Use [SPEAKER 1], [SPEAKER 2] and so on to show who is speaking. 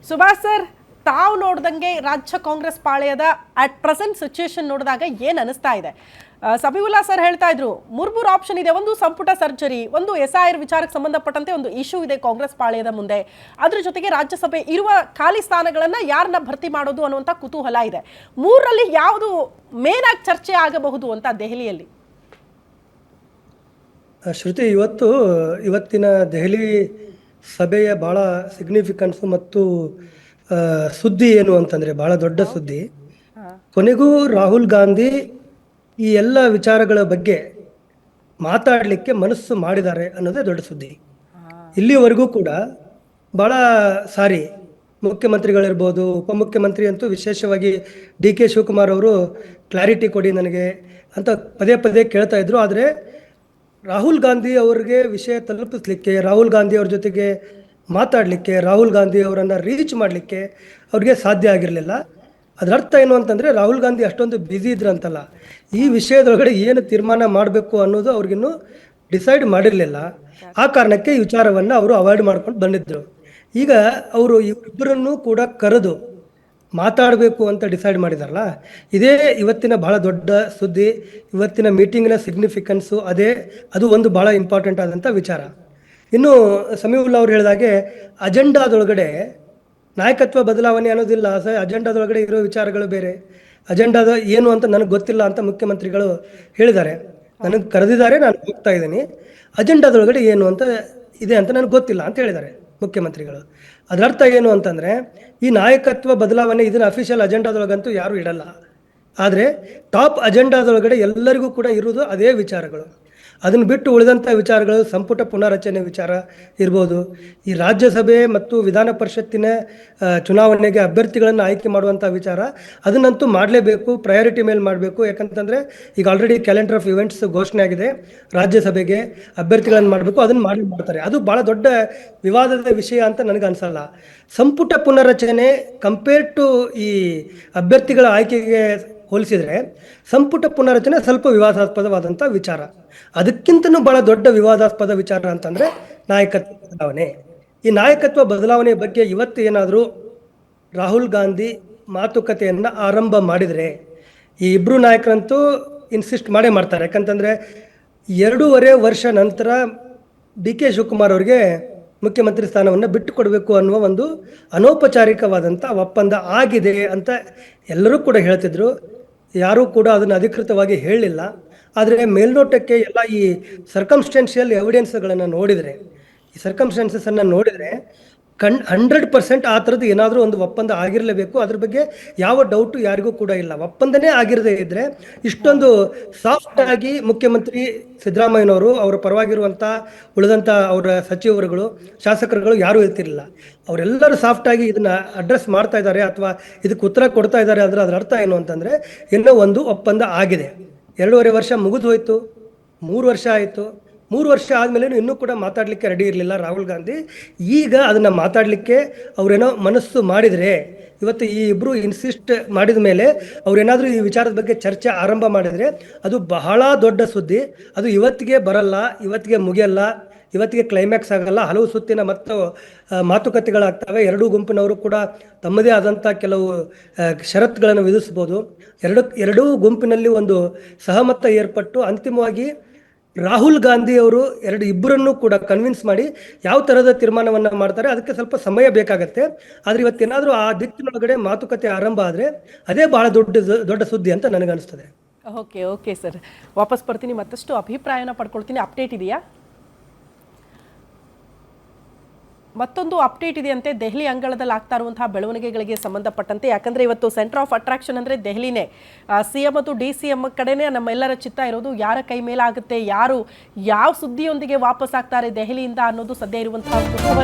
[SPEAKER 1] Subhash sir, ತಾವು ನೋಡ್ದಂಗೆ ರಾಜ್ಯ ಕಾಂಗ್ರೆಸ್ ಪಾಳೆಯದ ಅಟ್ ಪ್ರೆಸೆಂಟ್ ಸಿಚುಯೇಷನ್ ನೋಡಿದಾಗ ಏನು ಅನಿಸ್ತಾ ಇದೆ? ಸಬಿವುಲ್ಲಾ ಸರ್ ಹೇಳ್ತಾ ಇದ್ರು ಮೂರು ಆಪ್ಷನ್ ಇದೆ. ಒಂದು ಸಂಪುಟ ಸರ್ಜರಿ, ಒಂದು SIR ವಿಚಾರಕ್ಕೆ ಸಂಬಂಧಪಟ್ಟಂತೆ ಒಂದು ಇಶ್ಯೂ ಇದೆ ಕಾಂಗ್ರೆಸ್ ಪಾಳೆಯದ ಮುಂದೆ. ಅದ್ರ ಜೊತೆಗೆ ರಾಜ್ಯಸಭೆ ಇರುವ ಖಾಲಿ ಸ್ಥಾನಗಳನ್ನ ಯಾರನ್ನ ಭರ್ತಿ ಮಾಡೋದು ಅನ್ನುವಂಥ ಕುತೂಹಲ ಇದೆ. ಮೂರರಲ್ಲಿ ಯಾವುದು ಮೇನ್ ಆಗಿ ಚರ್ಚೆ ಆಗಬಹುದು ಅಂತ ದೆಹಲಿಯಲ್ಲಿ?
[SPEAKER 2] ಶ್ರುತಿ, ಇವತ್ತಿನ ದೆಹಲಿ ಸಭೆಯ ಬಹಳ ಸಿಗ್ನಿಫಿಕೆನ್ಸು ಮತ್ತು ಸುದ್ದಿ ಏನು ಅಂತಂದ್ರೆ ಬಹಳ ದೊಡ್ಡ ಸುದ್ದಿ. ಕೊನೆಗೂ ರಾಹುಲ್ ಗಾಂಧಿ ಈ ಎಲ್ಲ ವಿಚಾರಗಳ ಬಗ್ಗೆ ಮಾತಾಡಲಿಕ್ಕೆ ಮನಸ್ಸು ಮಾಡಿದ್ದಾರೆ ಅನ್ನೋದೇ ದೊಡ್ಡ ಸುದ್ದಿ. ಇಲ್ಲಿವರೆಗೂ ಕೂಡ ಬಹಳ ಸಾರಿ ಮುಖ್ಯಮಂತ್ರಿಗಳಿರ್ಬೋದು, ಉಪಮುಖ್ಯಮಂತ್ರಿ ಅಂತೂ ವಿಶೇಷವಾಗಿ DK ಶಿವಕುಮಾರ್ ಅವರು ಕ್ಲಾರಿಟಿ ಕೊಡಿ ನನಗೆ ಅಂತ ಪದೇ ಪದೇ ಕೇಳ್ತಾ ಇದ್ರು. ಆದರೆ ರಾಹುಲ್ ಗಾಂಧಿ ಅವರಿಗೆ ವಿಷಯ ತಲುಪಿಸ್ಲಿಕ್ಕೆ, ರಾಹುಲ್ ಗಾಂಧಿ ಅವ್ರ ಜೊತೆಗೆ ಮಾತಾಡಲಿಕ್ಕೆ, ರಾಹುಲ್ ಗಾಂಧಿ ಅವರನ್ನು ರೀಚ್ ಮಾಡಲಿಕ್ಕೆ ಅವ್ರಿಗೆ ಸಾಧ್ಯ ಆಗಿರಲಿಲ್ಲ. ಅದರ ಅರ್ಥ ಏನು ಅಂತಂದರೆ ರಾಹುಲ್ ಗಾಂಧಿ ಅಷ್ಟೊಂದು ಬ್ಯುಸಿ ಇದ್ರಂತಲ್ಲ, ಈ ವಿಷಯದೊಳಗಡೆ ಏನು ತೀರ್ಮಾನ ಮಾಡಬೇಕು ಅನ್ನೋದು ಅವ್ರಿಗಿನ್ನೂ ಡಿಸೈಡ್ ಮಾಡಿರಲಿಲ್ಲ. ಆ ಕಾರಣಕ್ಕೆ ಈ ವಿಚಾರವನ್ನು ಅವರು ಅವಾಯ್ಡ್ ಮಾಡ್ಕೊಂಡು ಬಂದಿದ್ದರು. ಈಗ ಅವರು ಇಬ್ಬರನ್ನೂ ಕೂಡ ಕರೆದು ಮಾತಾಡಬೇಕು ಅಂತ ಡಿಸೈಡ್ ಮಾಡಿದಾರಲ್ಲ, ಇದೇ ಇವತ್ತಿನ ಬಹಳ ದೊಡ್ಡ ಸುದ್ದಿ. ಇವತ್ತಿನ ಮೀಟಿಂಗಿನ ಸಿಗ್ನಿಫಿಕೆನ್ಸು ಅದು ಒಂದು ಬಹಳ ಇಂಪಾರ್ಟೆಂಟ್ ಆದಂಥ ವಿಚಾರ. ಇನ್ನು ಸಮೀವುಲ್ಲಾ ಅವ್ರು ಹೇಳಿದಾಗೆ ಅಜೆಂಡಾದೊಳಗಡೆ ನಾಯಕತ್ವ ಬದಲಾವಣೆ ಅನ್ನೋದಿಲ್ಲ. ಅಜೆಂಡಾದೊಳಗಡೆ ಇರೋ ವಿಚಾರಗಳು ಬೇರೆ, ಅಜೆಂಡಾದ ಏನು ಅಂತ ನನಗೆ ಗೊತ್ತಿಲ್ಲ ಅಂತ ಮುಖ್ಯಮಂತ್ರಿಗಳು ಹೇಳಿದ್ದಾರೆ. ನನಗೆ ಕರೆದಿದ್ದಾರೆ, ನಾನು ಹೋಗ್ತಾ ಇದ್ದೀನಿ, ಅಜೆಂಡಾದೊಳಗಡೆ ಏನು ಅಂತ ಇದೆ ಅಂತ ನನಗೆ ಗೊತ್ತಿಲ್ಲ ಅಂತ ಹೇಳಿದ್ದಾರೆ ಮುಖ್ಯಮಂತ್ರಿಗಳು. ಅದರ ಅರ್ಥ ಏನು ಅಂತಂದರೆ ಈ ನಾಯಕತ್ವ ಬದಲಾವಣೆ ಇದನ್ನು ಅಫಿಷಿಯಲ್ ಅಜೆಂಡಾದೊಳಗಂತೂ ಯಾರೂ ಇಡಲ್ಲ. ಆದರೆ ಟಾಪ್ ಅಜೆಂಡಾದೊಳಗಡೆ ಎಲ್ಲರಿಗೂ ಕೂಡ ಇರುವುದು ಅದೇ ವಿಚಾರಗಳು. ಅದನ್ನು ಬಿಟ್ಟು ಉಳಿದಂಥ ವಿಚಾರಗಳು, ಸಂಪುಟ ಪುನಾರಚನೆ ವಿಚಾರ ಇರ್ಬೋದು, ಈ ರಾಜ್ಯಸಭೆ ಮತ್ತು ವಿಧಾನ ಪರಿಷತ್ತಿನ ಚುನಾವಣೆಗೆ ಅಭ್ಯರ್ಥಿಗಳನ್ನು ಆಯ್ಕೆ ಮಾಡುವಂಥ ವಿಚಾರ, ಅದನ್ನಂತೂ ಮಾಡಲೇಬೇಕು, ಪ್ರಯಾರಿಟಿ ಮೇಲೆ ಮಾಡಬೇಕು. ಯಾಕಂತಂದರೆ ಈಗ ಆಲ್ರೆಡಿ ಕ್ಯಾಲೆಂಡರ್ ಆಫ್ ಇವೆಂಟ್ಸ್ ಘೋಷಣೆ ಆಗಿದೆ. ರಾಜ್ಯಸಭೆಗೆ ಅಭ್ಯರ್ಥಿಗಳನ್ನು ಮಾಡಬೇಕು, ಅದನ್ನು ಮಾಡ್ತಾರೆ. ಅದು ಭಾಳ ದೊಡ್ಡ ವಿವಾದದ ವಿಷಯ ಅಂತ ನನಗೆ ಅನಿಸಲ್ಲ. ಸಂಪುಟ ಪುನರ್ರಚನೆ ಕಂಪೇರ್ ಟು ಈ ಅಭ್ಯರ್ಥಿಗಳ ಆಯ್ಕೆಗೆ ಹೋಲಿಸಿದರೆ ಸಂಪುಟ ಪುನರ್ರಚನೆ ಸ್ವಲ್ಪ ವಿವಾದಾಸ್ಪದವಾದಂಥ ವಿಚಾರ. ಅದಕ್ಕಿಂತನೂ ಭಾಳ ದೊಡ್ಡ ವಿವಾದಾಸ್ಪದ ವಿಚಾರ ಅಂತಂದರೆ ನಾಯಕತ್ವ ಬದಲಾವಣೆ. ಈ ನಾಯಕತ್ವ ಬದಲಾವಣೆ ಬಗ್ಗೆ ಇವತ್ತು ಏನಾದರೂ ರಾಹುಲ್ ಗಾಂಧಿ ಮಾತುಕತೆಯನ್ನು ಆರಂಭ ಮಾಡಿದರೆ, ಈ ಇಬ್ಬರು ನಾಯಕರಂತೂ ಇನ್ಸಿಸ್ಟ್ ಮಾಡೇ ಮಾಡ್ತಾರೆ. ಯಾಕಂತಂದರೆ 2.5 ವರ್ಷ ನಂತರ DK ಶಿವಕುಮಾರ್ ಅವರಿಗೆ ಮುಖ್ಯಮಂತ್ರಿ ಸ್ಥಾನವನ್ನು ಬಿಟ್ಟು ಕೊಡಬೇಕು ಅನ್ನುವ ಒಂದು ಅನೌಪಚಾರಿಕವಾದಂಥ ಒಪ್ಪಂದ ಆಗಿದೆ ಅಂತ ಎಲ್ಲರೂ ಕೂಡ ಹೇಳ್ತಿದ್ರು. ಯಾರೂ ಕೂಡ ಅದನ್ನು ಅಧಿಕೃತವಾಗಿ ಹೇಳಲಿಲ್ಲ. ಆದರೆ ಮೇಲ್ನೋಟಕ್ಕೆ ಎಲ್ಲ ಈ ಸರ್ಕಮ್ಸ್ಟೆನ್ಷಿಯಲ್ ಎವಿಡೆನ್ಸ್ಗಳನ್ನು ನೋಡಿದರೆ, ಈ ಸರ್ಕಮ್ಸ್ಟೆನ್ಸಸನ್ನು ನೋಡಿದರೆ 100% ಆ ಥರದ್ದು ಏನಾದರೂ ಒಂದು ಒಪ್ಪಂದ ಆಗಿರಲೇಬೇಕು. ಅದ್ರ ಬಗ್ಗೆ ಯಾವ ಡೌಟು ಯಾರಿಗೂ ಕೂಡ ಇಲ್ಲ. ಒಪ್ಪಂದನೇ ಆಗಿರದೇ ಇದ್ದರೆ ಇಷ್ಟೊಂದು ಸಾಫ್ಟಾಗಿ ಮುಖ್ಯಮಂತ್ರಿ ಸಿದ್ದರಾಮಯ್ಯನವರು, ಅವರ ಪರವಾಗಿರುವಂಥ ಉಳಿದಂಥ ಅವರ ಸಚಿವರುಗಳು, ಶಾಸಕರುಗಳು ಯಾರೂ ಇರ್ತಿರಲಿಲ್ಲ. ಅವರೆಲ್ಲರೂ ಸಾಫ್ಟಾಗಿ ಇದನ್ನು ಅಡ್ರೆಸ್ ಮಾಡ್ತಾ ಇದ್ದಾರೆ ಅಥವಾ ಇದಕ್ಕೆ ಉತ್ತರ ಕೊಡ್ತಾ ಇದ್ದಾರೆ. ಅದರ ಅರ್ಥ ಏನು ಅಂತಂದರೆ ಇನ್ನೂ ಒಂದು ಒಪ್ಪಂದ ಆಗಿದೆ. 2.5 ವರ್ಷ ಮುಗಿದು ಹೋಯಿತು, 3 ವರ್ಷ ಆಯಿತು. 3 ವರ್ಷ ಆದಮೇಲೆ ಇನ್ನೂ ಕೂಡ ಮಾತಾಡಲಿಕ್ಕೆ ರೆಡಿ ಇರಲಿಲ್ಲ ರಾಹುಲ್ ಗಾಂಧಿ. ಈಗ ಅದನ್ನು ಮಾತಾಡಲಿಕ್ಕೆ ಅವರೇನೋ ಮನಸ್ಸು ಮಾಡಿದರೆ, ಇವತ್ತು ಈ ಇಬ್ಬರು ಇನ್ಸಿಸ್ಟ್ ಮಾಡಿದ ಮೇಲೆ ಅವರೇನಾದರೂ ಈ ವಿಚಾರದ ಬಗ್ಗೆ ಚರ್ಚೆ ಆರಂಭ ಮಾಡಿದರೆ ಅದು ಬಹಳ ದೊಡ್ಡ ಸುದ್ದಿ. ಅದು ಇವತ್ತಿಗೆ ಬರಲ್ಲ, ಇವತ್ತಿಗೆ ಮುಗಿಯಲ್ಲ, ಇವತ್ತಿಗೆ ಕ್ಲೈಮ್ಯಾಕ್ಸ್ ಆಗಲ್ಲ. ಹಲವು ಸುತ್ತಿನ ಮತ್ತು ಮಾತುಕತೆಗಳಾಗ್ತವೆ. ಎರಡೂ ಗುಂಪಿನವರು ಕೂಡ ತಮ್ಮದೇ ಆದಂಥ ಕೆಲವು ಷರತ್ತುಗಳನ್ನು ವಿಧಿಸ್ಬೋದು. ಎರಡೂ ಗುಂಪಿನಲ್ಲಿ ಒಂದು ಸಹಮತ ಏರ್ಪಟ್ಟು ಅಂತಿಮವಾಗಿ ರಾಹುಲ್ ಗಾಂಧಿ ಅವರು ಇಬ್ಬರನ್ನೂ ಕೂಡ ಕನ್ವಿನ್ಸ್ ಮಾಡಿ ಯಾವ ಥರದ ತೀರ್ಮಾನವನ್ನು ಮಾಡ್ತಾರೆ, ಅದಕ್ಕೆ ಸ್ವಲ್ಪ ಸಮಯ ಬೇಕಾಗತ್ತೆ. ಆದರೆ ಇವತ್ತೇನಾದರೂ ಆ ದಿಕ್ಕಿನೊಳಗಡೆ ಮಾತುಕತೆ ಆರಂಭ ಆದರೆ ಅದೇ ಬಹಳ ದೊಡ್ಡ ಸುದ್ದಿ ಅಂತ ನನಗನ್ನಿಸ್ತದೆ.
[SPEAKER 1] ಓಕೆ ಸರ್, ವಾಪಸ್ ಬರ್ತೀನಿ, ಮತ್ತಷ್ಟು ಅಭಿಪ್ರಾಯನ ಪಡ್ಕೊಳ್ತೀನಿ. ಅಪ್ಡೇಟ್ ಇದೆಯಾ? ಮತ್ತೊಂದು ಅಪ್ಡೇಟ್ ಇದೆಯಂತೆ ದೆಹಲಿ ಅಂಗಳದಲ್ಲಿ ಆಗ್ತಾ ಇರುವಂತಹ ಬೆಳವಣಿಗೆಗಳಿಗೆ ಸಂಬಂಧಪಟ್ಟಂತೆ. ಯಾಕಂದರೆ ಇವತ್ತು ಸೆಂಟರ್ ಆಫ್ ಅಟ್ರಾಕ್ಷನ್ ಅಂದರೆ ದೆಹಲಿನೇ. CM ಮತ್ತು DCM ಕಡೆನೇ ನಮ್ಮೆಲ್ಲರ ಚಿತ್ತ ಇರೋದು. ಯಾರ ಕೈ ಮೇಲಾಗುತ್ತೆ, ಯಾರು ಯಾವ ಸುದ್ದಿಯೊಂದಿಗೆ ವಾಪಸ್ ಆಗ್ತಾರೆ ದೆಹಲಿಯಿಂದ ಅನ್ನೋದು ಸದ್ಯ ಇರುವಂತಹ